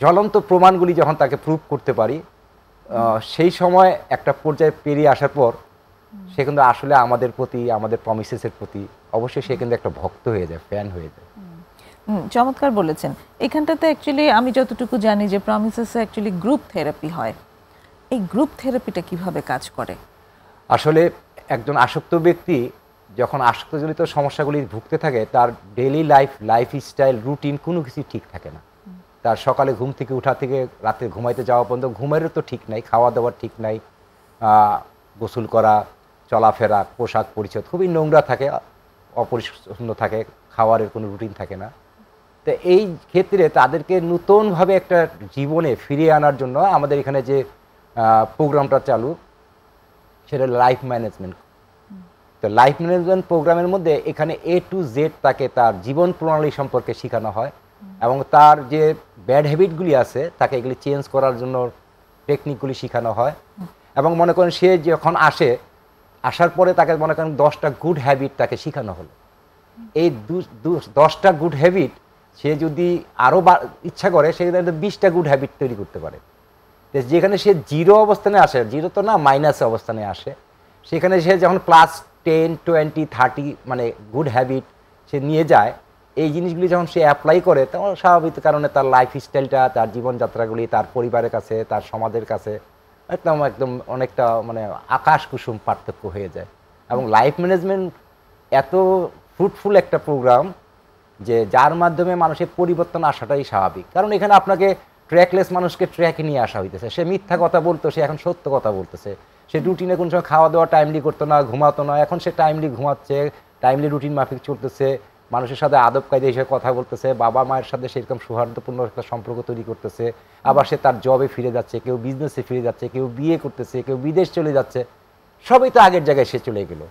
জ্বলন্ত প্রমাণগুলি যখন তাকে প্রুভ করতে পারি, সেই সময় একটা পর্যায়ে পেরিয়ে আসার পর সে কিন্তু আসলে আমাদের প্রতি, আমাদের প্রমিসেসের প্রতি অবশ্যই সে কিন্তু একটা ভক্ত হয়ে যায়, ফ্যান হয়ে যায়। চমৎকার বলেছেন। এখানটাতে অ্যাকচুয়ালি আমি যতটুকু জানি যে প্রমিসেসে অ্যাকচুয়ালি গ্রুপ থেরাপি হয়। এই গ্রুপ থেরাপিটা কিভাবে কাজ করে? আসলে একজন আসক্ত ব্যক্তি যখন আসক্তজনিত সমস্যাগুলি ভুগতে থাকে, তার ডেইলি লাইফস্টাইল, রুটিন কোনো কিছু ঠিক থাকে না। তার সকালে ঘুম থেকে ওঠা থেকে রাতে ঘুমাইতে যাওয়া পর্যন্ত ঘুমেরও তো ঠিক নাই, খাওয়া দাওয়ার ঠিক নাই, গোসল করা, চলাফেরা, পোশাক পরিচ্ছদ খুবই নোংরা থাকে, অপরিচ্ছন্ন থাকে, খাওয়ারের কোনো রুটিন থাকে না। তো এই ক্ষেত্রে তাদেরকে নতুনভাবে একটা জীবনে ফিরিয়ে আনার জন্য আমাদের এখানে যে প্রোগ্রামটা চালু, সেটা লাইফ ম্যানেজমেন্ট। তো লাইফ ম্যানেজমেন্ট প্রোগ্রামের মধ্যে এখানে A to Z তাকে তার জীবন প্রণালী সম্পর্কে শেখানো হয় এবং তার যে ব্যাড হ্যাবিটগুলি আছে তাকে এগুলি চেঞ্জ করার জন্য টেকনিকগুলি শেখানো হয়। এবং মনে করেন সে যখন আসার পরে তাকে মনে করেন 10টা গুড হ্যাবিট তাকে শেখানো হলো। এই 10টা গুড হ্যাবিট সে যদি আরও ইচ্ছা করে, সে 20টা গুড হ্যাবিট তৈরি করতে পারে। যেখানে সে জিরো অবস্থানে আসে, জিরো তো না, মাইনাসে অবস্থানে আসে, সেখানে সে যখন ক্লাস 10, 20, 30 মানে গুড হ্যাবিট সে নিয়ে যায়, এই জিনিসগুলি যখন সে অ্যাপ্লাই করে, তখন স্বাভাবিক কারণে তার লাইফস্টাইলটা, তার জীবনযাত্রাগুলি তার পরিবারের কাছে, তার সমাজের কাছে একদম অনেকটা মানে আকাশ কুসুম পার্থক্য হয়ে যায়। এবং লাইফ ম্যানেজমেন্ট এত ফ্রুটফুল একটা প্রোগ্রাম যে যার মাধ্যমে মানুষের পরিবর্তন আসাটাই স্বাভাবিক। কারণ এখানে আপনাকে ট্র্যাকলেস মানুষকে ট্র্যাকে নিয়ে আসা হইতেছে। সে মিথ্যা কথা বলতো, সে এখন সত্য কথা বলতেছে। সে রুটিনে কোন সময় খাওয়া দাওয়া টাইমলি করতো না, ঘুমাতো না, এখন সে টাইমলি ঘুমাচ্ছে, টাইমলি রুটিন মাফিক চলতেছে, মানুষের সাথে আদব কায়দা হিসেবে কথা বলতেছে, বাবা মায়ের সাথে সেরকম সৌহার্দ্যপূর্ণ একটা সম্পর্ক তৈরি করতেছে। আবার সে তার জবে ফিরে যাচ্ছে, কেউ বিজনেসে ফিরে যাচ্ছে, কেউ বিয়ে করতেছে, কেউ বিদেশ চলে যাচ্ছে, সবই তো আগের জায়গায় সে চলে গেল।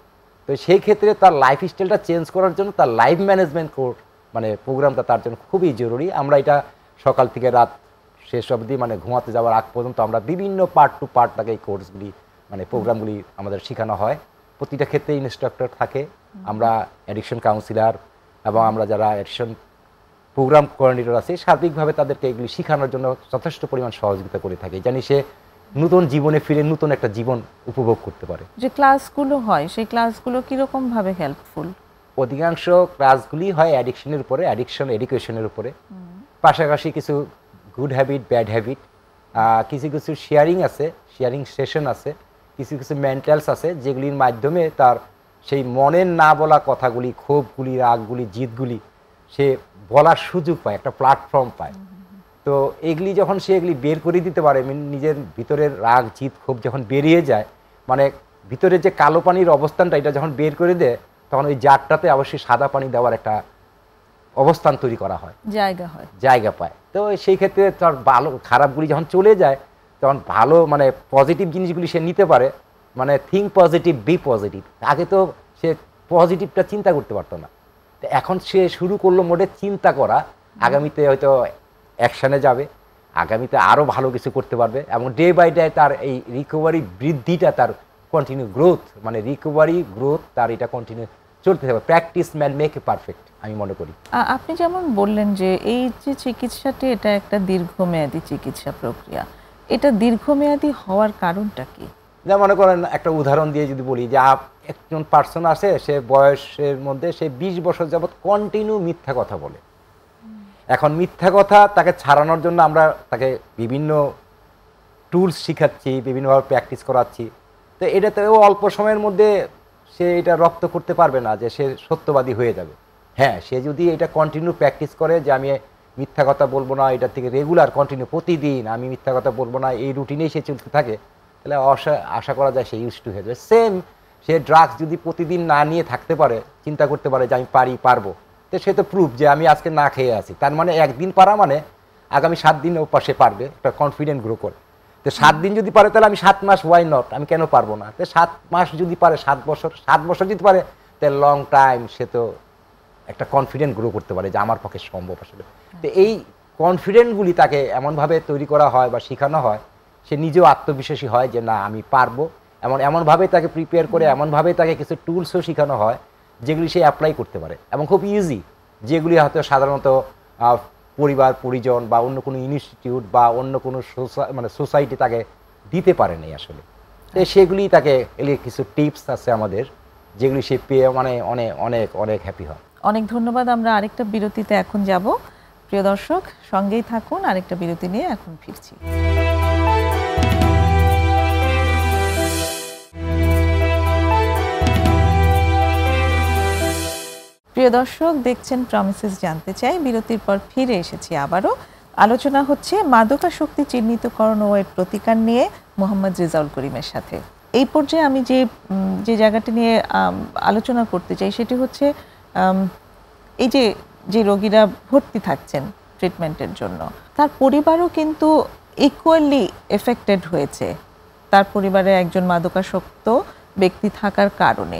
তো সেই ক্ষেত্রে তার লাইফস্টাইলটা চেঞ্জ করার জন্য তার লাইফ ম্যানেজমেন্ট কোর্স মানে প্রোগ্রামটা তার জন্য খুবই জরুরি। আমরা এটা সকাল থেকে রাত শেষ অবধি মানে ঘুমাতে যাওয়ার আগ পর্যন্ত আমরা বিভিন্ন পার্ট টু পার্ট তাকে এই কোর্সগুলি মানে প্রোগ্রামগুলি আমাদের শেখানো হয়। প্রতিটা ক্ষেত্রে ইনস্ট্রাক্টর থাকে, আমরা অ্যাডিকশন কাউন্সিলার এবং আমরা যারা অ্যাডিকশন প্রোগ্রাম কোঅর্ডিনেটর আছে, সার্বিকভাবে তাদেরকে এগুলি শেখানোর জন্য যথেষ্ট পরিমাণ সহযোগিতা করে থাকি, জানি সে নতুন জীবনে ফিরে নতুন একটা জীবন উপভোগ করতে পারে। যে ক্লাসগুলো হয় সেই ক্লাসগুলো কিরকম ভাবে হেল্পফুল? অধিকাংশ ক্লাসগুলি হয় অ্যাডিকশনের উপরে, অ্যাডিকশন এডুকেশনের উপরে, পাশাপাশি কিছু গুড হ্যাবিট, ব্যাড হ্যাবিট, কিছু কিছু শেয়ারিং আছে, শেয়ারিং সেশন আছে, কিছু কিছু মেন্টালস আছে যেগুলির মাধ্যমে তার সেই মনের না বলা কথাগুলি, ক্ষোভগুলি, রাগগুলি, জিদগুলি সে বলার সুযোগ পায়, একটা প্ল্যাটফর্ম পায়। তো এগুলি যখন সে এগুলি বের করে দিতে পারে, নিজের ভিতরের রাগ, জিদ, ক্ষোভ যখন বেরিয়ে যায়, মানে ভিতরের যে কালো পানির অবস্থানটা এটা যখন বের করে দেয়, তখন ওই জারটাতে অবশ্যই সাদা পানি দেওয়ার একটা অবস্থান তৈরি করা হয়, জায়গা পায়। তো সেই ক্ষেত্রে তার ভালো খারাপগুলি যখন চলে যায়, তখন ভালো মানে পজিটিভ জিনিসগুলি সে নিতে পারে। মানে থিঙ্ক পজিটিভ, বি পজিটিভ। আগে তো সে পজিটিভটা চিন্তা করতে পারতো না, তো এখন সে শুরু করলো মোটে চিন্তা করা, আগামীতে হয়তো অ্যাকশানে যাবে, আগামীতে আরও ভালো কিছু করতে পারবে এবং ডে বাই ডে তার এই রিকভারি বৃদ্ধিটা, তার কন্টিনিউ গ্রোথ, মানে রিকভারি গ্রোথ তার এটা কন্টিনিউ চলতে থাকবে। Practice man make a perfect, আমি মনে করি। আপনি যেমন বললেন যে এই যে চিকিৎসাটি এটা একটা দীর্ঘমেয়াদী চিকিৎসা প্রক্রিয়া, এটা দীর্ঘমেয়াদী হওয়ার কারণটা কি? যা মনে করেন একটা উদাহরণ দিয়ে যদি বলি যে একজন পার্সন আছে, সে বয়সের মধ্যে সে 20 বছর যাবৎ কন্টিনিউ মিথ্যা কথা বলে। এখন মিথ্যা কথা তাকে ছাড়ানোর জন্য আমরা তাকে বিভিন্ন টুলস শিখাচ্ছি, বিভিন্নভাবে প্র্যাকটিস করাচ্ছি। তো এটাতেও অল্প সময়ের মধ্যে সে এটা রপ্ত করতে পারবে না যে সে সত্যবাদী হয়ে যাবে। হ্যাঁ, সে যদি এটা কন্টিনিউ প্র্যাকটিস করে যে আমি মিথ্যা কথা বলবো না, এটা থেকে রেগুলার কন্টিনিউ প্রতিদিন আমি মিথ্যা কথা বলবো না, এই রুটিনেই সে চলতে থাকে, তাহলে আশা করা যায় সে ইউজ টু হয়ে যাবে। সেম সে ড্রাগস যদি প্রতিদিন না নিয়ে থাকতে পারে, চিন্তা করতে পারে যে আমি পারবো, তো সে তো প্রুফ যে আমি আজকে না খেয়ে আছি, তার মানে একদিন পারা মানে আগামী 7 দিন ও পাশে পারবে, একটা কনফিডেন্ট গ্রো করে। তো 7 দিন যদি পারে তাহলে আমি 7 মাস, ওয়াই নট, আমি কেন পারবো না? তো 7 মাস যদি পারে, 7 বছর যদি পারে, তাহলে লং টাইম সে তো একটা কনফিডেন্ট গ্রো করতে পারে যে আমার পক্ষে সম্ভব আসলে। তো এই কনফিডেন্টগুলি তাকে এমনভাবে তৈরি করা হয় বা শেখানো হয়, সে নিজেও আত্মবিশ্বাসী হয় যে না আমি পারবো। এমনভাবে তাকে প্রিপেয়ার করে, এমনভাবে তাকে কিছু টুলসও শেখানো হয় যেগুলি সে অ্যাপ্লাই করতে পারে এবং খুব ইজি, যেগুলি হয়তো সাধারণত পরিবার পরিজন বা অন্য কোনো ইনস্টিটিউট বা অন্য কোনো সোসাইটি তাকে দিতে পারে নাই আসলে। তো সেগুলি তাকে কিছু টিপস আছে আমাদের, যেগুলি সে পেয়ে অনেক অনেক অনেক হ্যাপি হয়। অনেক ধন্যবাদ। আমরা আরেকটা বিরতিতে এখন যাব। প্রিয় দর্শক, সঙ্গেই থাকুন, আরেকটা বিরতি নিয়ে এখন ফিরছি। প্রিয় দর্শক, দেখছেন প্রমিসেস জানতে চাই। বিরতির পর ফিরে এসেছি আবারও। আলোচনা হচ্ছে মাদকাসক্তি চিহ্নিতকরণ ও এর প্রতিকার নিয়ে মোহাম্মদ রেজাউল করিমের সাথে। এই পর্যায়ে আমি যে জায়গাটি নিয়ে আলোচনা করতে চাই সেটি হচ্ছে এই যে রোগীরা ভর্তি থাকছেন ট্রিটমেন্টের জন্য, তার পরিবারও কিন্তু ইকুয়ালি এফেক্টেড হয়েছে, তার পরিবারে একজন মাদকাসক্ত ব্যক্তি থাকার কারণে।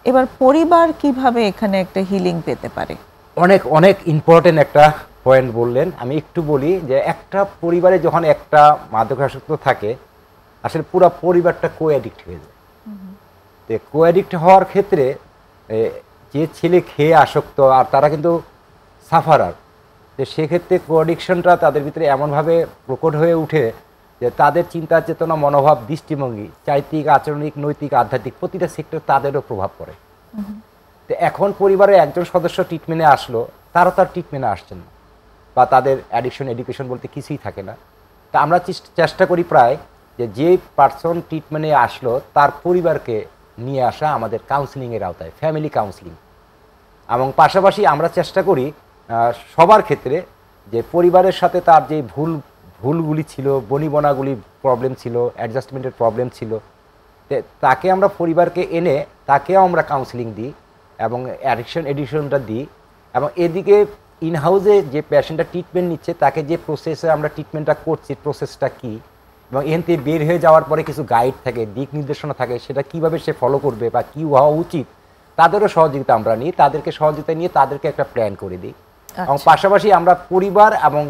এবার পরিবার কিভাবে এখানে একটা হিলিং পেতে পারে? অনেক অনেক ইম্পর্টেন্ট একটা পয়েন্ট বললেন। আমি একটু বলি যে একটা পরিবারে যখন একটা মাদকাসক্ত থাকে, আসলে পুরো পরিবারটা কো অ্যাডিক্ট হয়ে যায়। তো কো অ্যাডিক্ট হওয়ার ক্ষেত্রে যে ছেলে খেয়ে আসক্ত আর তারা কিন্তু সাফারার, তো সেক্ষেত্রে কো অ্যাডিকশনটা তাদের ভিতরে এমনভাবে প্রকট হয়ে উঠে যে তাদের চিন্তা চেতনা, মনোভাব, দৃষ্টিভঙ্গি, চারিত্রিক, আচরণিক, নৈতিক, আধ্যাত্মিক প্রতিটা সেক্টর তাদেরও প্রভাব পড়ে। তো এখন পরিবারের একজন সদস্য ট্রিটমেন্টে আসলো, তারা তার ট্রিটমেন্টে আসছেন না, বা তাদের অ্যাডিকশন এডুকেশন বলতে কিছুই থাকে না। তা আমরা চেষ্টা করি প্রায় যে পার্সন ট্রিটমেন্টে আসলো তার পরিবারকে নিয়ে আসা আমাদের কাউন্সিলিংয়ের আওতায়, ফ্যামিলি কাউন্সিলিং। এবং পাশাপাশি আমরা চেষ্টা করি সবার ক্ষেত্রে যে পরিবারের সাথে তার যে ভুলগুলি ছিল, বনিবনাগুলি প্রবলেম ছিল, অ্যাডজাস্টমেন্টের প্রবলেম ছিল, তাকে আমরা পরিবারকে এনে তাকেও আমরা কাউন্সিলিং দিই এবং এডিকশনটা দিই। এবং এদিকে ইনহাউসে যে পেশেন্টটা ট্রিটমেন্ট নিচ্ছে তাকে যে প্রসেসে আমরা ট্রিটমেন্টটা করছি, প্রসেসটা কী, এবং এখান থেকে বের হয়ে যাওয়ার পরে কিছু গাইড থাকে, দিক নির্দেশনা থাকে, সেটা কিভাবে সে ফলো করবে বা কী হওয়া উচিত, তাদেরও সহযোগিতা আমরা নিই। তাদেরকে সহযোগিতা নিয়ে তাদেরকে একটা প্ল্যান করে দিই। এবং পাশাপাশি আমরা পরিবার এবং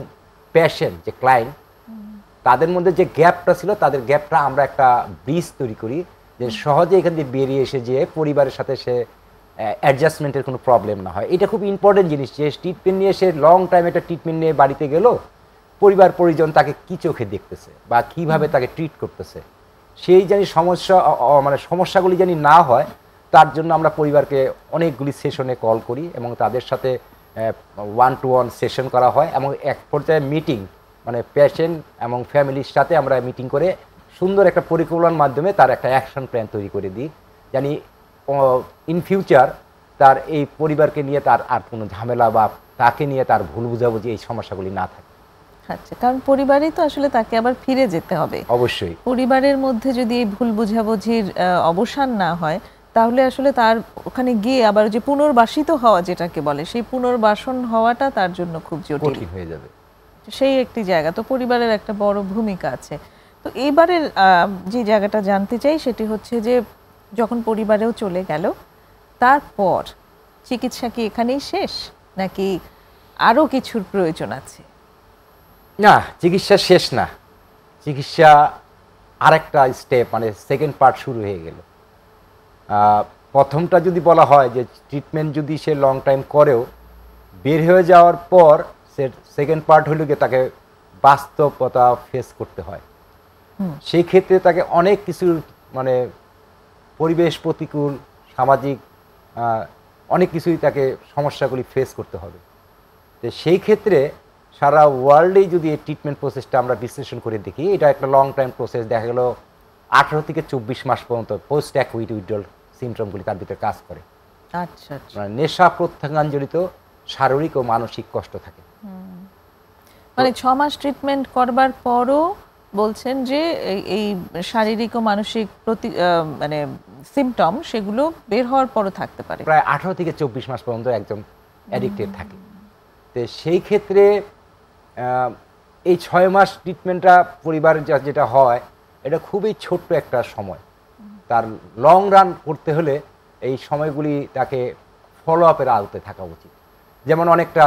পেশেন্ট যে ক্লায়েন্ট, তাদের মধ্যে যে গ্যাপটা ছিল, তাদের গ্যাপটা আমরা একটা ব্রিজ তৈরি করি, যে সহজে এখান দিয়ে বেরিয়ে এসে যে পরিবারের সাথে সে অ্যাডজাস্টমেন্টের কোনো প্রবলেম না হয়। এটা খুব ইম্পর্টেন্ট জিনিস, যে ট্রিটমেন্ট নিয়ে সে লং টাইম একটা ট্রিটমেন্ট নিয়ে বাড়িতে গেল, পরিবার পরিজন তাকে কী চোখে দেখতেছে বা কিভাবে তাকে ট্রিট করতেছে, সেই জানি সমস্যাগুলি জানি না হয়, তার জন্য আমরা পরিবারকে অনেকগুলি সেশনে কল করি এবং তাদের সাথে 1-to-1 সেশন করা হয় এবং এক পর্যায়ে মিটিং, পেশেন্ট এবং ফ্যামিলির সাথে আমরা মিটিং করে সুন্দর একটা পরিকল্পনার মাধ্যমে তার একটা অ্যাকশন প্ল্যান তৈরি করে দিই, জানি ইন ফিউচার তার এই পরিবারকে নিয়ে তার আর কোনো ঝামেলা বা তাকে নিয়ে তার ভুল বুঝাবুঝি এই সমস্যাগুলি না থাকে। আচ্ছা, কারণ পরিবারেই তো আসলে তাকে আবার ফিরে যেতে হবে। অবশ্যই পরিবারের মধ্যে যদি এই ভুল বুঝাবুঝির অবসান না হয়, তাহলে আসলে তার ওখানে গিয়ে আবার যে পুনর্বাসিত হওয়া যেটাকে বলে, সেই পুনর্বাসন হওয়াটা তার জন্য খুব জটিল হয়ে যাবে। সেই একটি জায়গা তো পরিবারের একটা বড় ভূমিকা আছে। তো এইবারের যে জায়গাটা জানতে চাই সেটি হচ্ছে যে যখন পরিবারেও চলে গেল, তারপর চিকিৎসা কি এখানেই শেষ নাকি আরও কিছুর প্রয়োজন আছে? না, চিকিৎসা শেষ না, চিকিৎসা আরেকটা স্টেপ, সেকেন্ড পার্ট শুরু হয়ে গেল। প্রথমটা যদি বলা হয় যে ট্রিটমেন্ট যদি সে লং টাইম করেও বের হয়ে যাওয়ার পর, সেকেন্ড পার্ট হলো গিয়ে তাকে বাস্তবতা ফেস করতে হয়। সেই ক্ষেত্রে তাকে অনেক কিছু পরিবেশ প্রতিকূল, সামাজিক অনেক কিছুই তাকে সমস্যাগুলি ফেস করতে হবে। তো সেই ক্ষেত্রে সারা ওয়ার্ল্ডেই যদি এই ট্রিটমেন্ট প্রসেসটা আমরা বিশ্লেষণ করে দেখি, এটা একটা লং টাইম প্রসেস। দেখা গেল 18 থেকে 24 মাস পর্যন্ত পোস্ট অ্যাকুইট উইথড্রল সিমটমগুলি তার ভিতরে কাজ করে। আচ্ছা, নেশা প্রত্যাখ্যানজনিত শারীরিক ও মানসিক কষ্ট থাকে। 6 মাস ট্রিটমেন্ট করবার পরও বলছেন যে এই শারীরিক ও মানসিক মানে সিমটম সেগুলো বের হওয়ার পরও থাকতে পারে, প্রায় 18 থেকে 24 মাস পর্যন্ত একদম অ্যাডিক্টেড থাকে। তো সেই ক্ষেত্রে এই 6 মাস ট্রিটমেন্টটা পরিবারের যেটা হয় এটা খুবই ছোট্ট একটা সময়। তার লং রান করতে হলে এই সময়গুলি তাকে ফলো আপের আওতায় থাকা উচিত। যেমন অনেকটা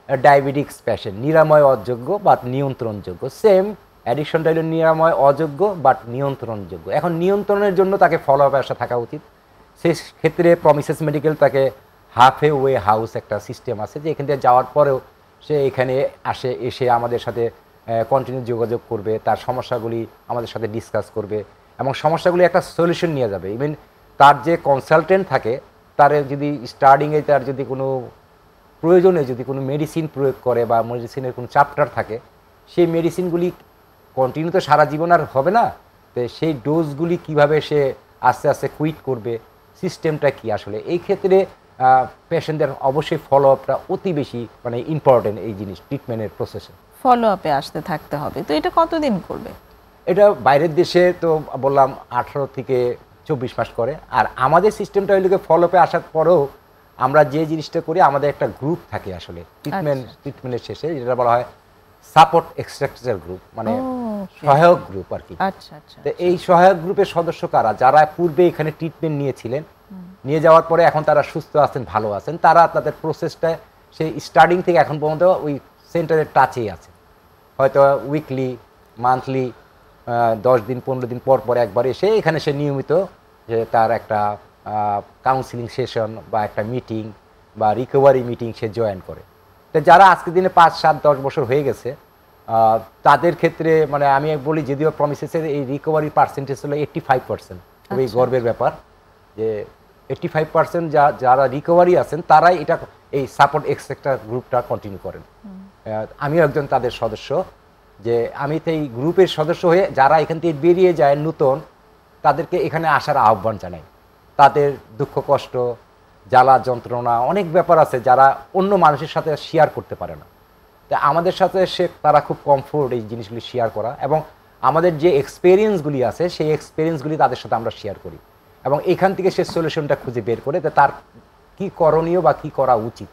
ডায়াবেটিক্স পেশেন্ট নিরাময় অযোগ্য বাট নিয়ন্ত্রণযোগ্য, সেম অ্যাডিকশনটা হলো নিরাময় অযোগ্য বাট নিয়ন্ত্রণযোগ্য। এখন নিয়ন্ত্রণের জন্য তাকে ফলো আপে আসা থাকা উচিত। সেই ক্ষেত্রে প্রমিসেস মেডিকেল তাকে হাফ ওয়ে হাউস একটা সিস্টেম আছে, যে এখান থেকে যাওয়ার পরেও সে এখানে এসে আমাদের সাথে কন্টিনিউ যোগাযোগ করবে, তার সমস্যাগুলি আমাদের সাথে ডিসকাস করবে এবং সমস্যাগুলি একটা সলিউশন নিয়ে যাবে। ইভেন তার যে কনসালটেন্ট থাকে তার যদি স্টার্টিংয়ে তার যদি কোনো প্রয়োজনে যদি কোনো মেডিসিন প্রয়োগ করে বা মেডিসিনের কোনো চ্যাপ্টার থাকে, সেই মেডিসিনগুলি কন্টিনিউ তো সারা জীবন আর হবে না, তো সেই ডোজগুলি কিভাবে সে আস্তে আস্তে কুইট করবে, সিস্টেমটা কি আসলে। এই ক্ষেত্রে পেশেন্টদের অবশ্যই ফলো আপটা অতি বেশি মানে ইম্পর্টেন্ট এই জিনিস ট্রিটমেন্টের প্রসেসে। ফলো আপে আসতে থাকতে হবে। তো এটা কতদিন করবে? এটা বাইরের দেশে তো বললাম 18 থেকে 24 মাস করে, আর আমাদের সিস্টেমটা হইলে ফলো আপে আসার পরেও আমরা যে জিনিসটা করি আমাদের একটা গ্রুপ থাকে আসলে ট্রিটমেন্টের শেষে, যেটা বলা হয় সাপোর্ট এক্সট্রাকচার গ্রুপ, মানে সহায়ক গ্রুপ আর কি। তো এই সহায়ক গ্রুপের সদস্য কারা? যারা পূর্বে এখানে ট্রিটমেন্ট নিয়েছিলেন, নিয়ে যাওয়ার পরে এখন তারা সুস্থ আছেন, ভালো আছেন, তারা তাদের প্রসেসটা সেই স্টার্টিং থেকে এখন পর্যন্ত ওই সেন্টারের টাচেই আছে। হয়তো উইকলি মান্থলি 10 দিন 15 দিন পর পর একবার এসে এখানে সে নিয়মিত যে তার একটা কাউন্সিলিং সেশন বা একটা মিটিং বা রিকভারি মিটিং সে জয়েন করে। তো যারা আজকের দিনে 5, 7, 10 বছর হয়ে গেছে তাদের ক্ষেত্রে মানে আমি বলি, যদিও প্রমিসেসের এই রিকভারি পার্সেন্টেজ হলো 85%, খুবই গর্বের ব্যাপার যে 85% যারা রিকভারি আছেন তারাই এটা এই সাপোর্ট এক্সট্রাকচার গ্রুপটা কন্টিনিউ করেন। আমিও একজন তাদের সদস্য, যে আমি তো এই গ্রুপের সদস্য হয়ে যারা এখান থেকে বেরিয়ে যায় নতুন, তাদেরকে এখানে আসার আহ্বান জানাই। তাদের দুঃখ কষ্ট জ্বালা যন্ত্রণা অনেক ব্যাপার আছে যারা অন্য মানুষের সাথে শেয়ার করতে পারে না, তা আমাদের সাথে তারা খুব কমফোর্ট এই জিনিসগুলি শেয়ার করা, এবং আমাদের যে এক্সপেরিয়েন্সগুলি আছে সেই এক্সপেরিয়েন্সগুলি তাদের সাথে আমরা শেয়ার করি এবং এখান থেকে সে সলিউশনটা খুঁজে বের করে তার কি করণীয় বা কি করা উচিত,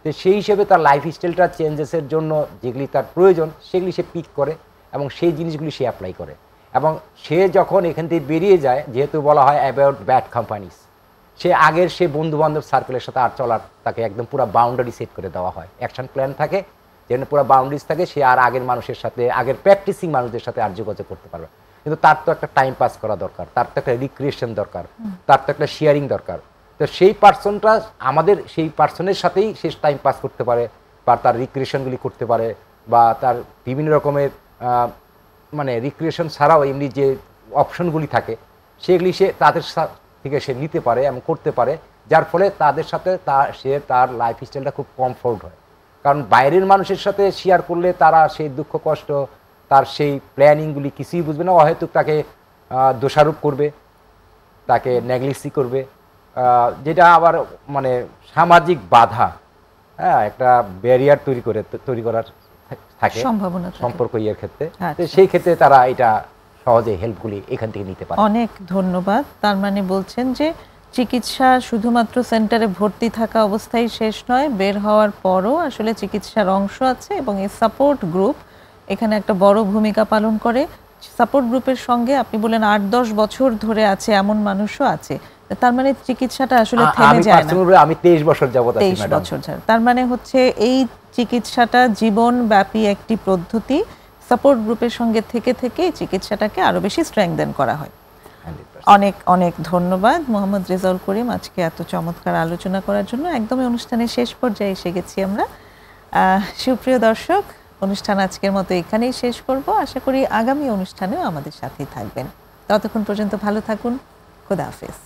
তো সেই হিসেবে তার লাইফস্টাইলটা চেঞ্জেসের জন্য যেগুলি তার প্রয়োজন সেগুলি সে পিক করে এবং সেই জিনিসগুলি সে অ্যাপ্লাই করে। এবং সে যখন এখান থেকে বেরিয়ে যায়, যেহেতু বলা হয় অ্যাবাউট ব্যাড কোম্পানিজ, সে আগের সে বন্ধুবান্ধব সার্কেলের সাথে আর চলার তাকে একদম পুরো বাউন্ডারি সেট করে দেওয়া হয়, অ্যাকশন প্ল্যান থাকে যেখানে পুরো বাউন্ডারিজ থাকে, সে আর আগের মানুষের সাথে আগের প্র্যাকটিসিং মানুষদের সাথে আর যোগাযোগ করতে পারবে। কিন্তু তার তো একটা টাইম পাস করা দরকার, তার তো একটা রিক্রিয়েশন দরকার, তার তো একটা শেয়ারিং দরকার। তো সেই পার্সনটা আমাদের সেই পার্সনের সাথেই সে টাইম পাস করতে পারে বা তার রিক্রিয়েশনগুলি করতে পারে বা তার বিভিন্ন রকমের মানে রিক্রিয়েশন ছাড়াও এমনি যে অপশনগুলি থাকে সেগুলি সে তাদের থেকে সে নিতে পারে এবং করতে পারে, যার ফলে তাদের সাথে তার লাইফস্টাইলটা খুব কমফোর্ট হয়। কারণ বাইরের মানুষের সাথে শেয়ার করলে তারা সেই দুঃখ কষ্ট তার সেই প্ল্যানিংগুলি কিছুই বুঝবে না, অহেতুক তাকে দোষারোপ করবে, তাকে নেগলিসি করবে, যেটা আবার মানে সামাজিক বাধা, হ্যাঁ একটা ব্যারিয়ার তৈরি করার থাকে সম্পর্ক ইয়ের ক্ষেত্রে। সেই ক্ষেত্রে তারা এটা সহজে হেল্পগুলি এখান থেকে নিতে পারে। অনেক ধন্যবাদ। তার মানে বলছেন যে চিকিৎসা শুধুমাত্র সেন্টারে ভর্তি থাকা অবস্থায় শেষ নয়, বের হওয়ার পরও আসলে চিকিৎসার অংশ আছে এবং এই সাপোর্ট গ্রুপ এখানে একটা বড় ভূমিকা পালন করে। সাপোর্ট গ্রুপের সঙ্গে আপনি বলেন 8-10 বছর ধরে আছে এমন মানুষও আছে, তার মানে চিকিৎসাটা আসলে থেমে যায় না। আমি 23 বছর যাবত আছি ম্যাডাম। 23 বছর তার মানে হচ্ছে এই চিকিৎসাটা জীবনব্যাপী একটি পদ্ধতি। সাপোর্ট গ্রুপের সঙ্গে থেকে চিকিৎসাটাকে আরো বেশি স্ট্রেংথেন করা হয়। অনেক অনেক ধন্যবাদ মোহাম্মদ রেজাউল করিম, আজকে এত চমৎকার আলোচনা করার জন্য। একদমই অনুষ্ঠানের শেষ পর্যায়ে এসে গেছি আমরা। সুপ্রিয় দর্শক, অনুষ্ঠান আজকের মতো এখানেই শেষ করব। আশা করি আগামী অনুষ্ঠানেও আমাদের সাথেই থাকবেন। ততক্ষণ পর্যন্ত ভালো থাকুন। খোদা হাফেজ।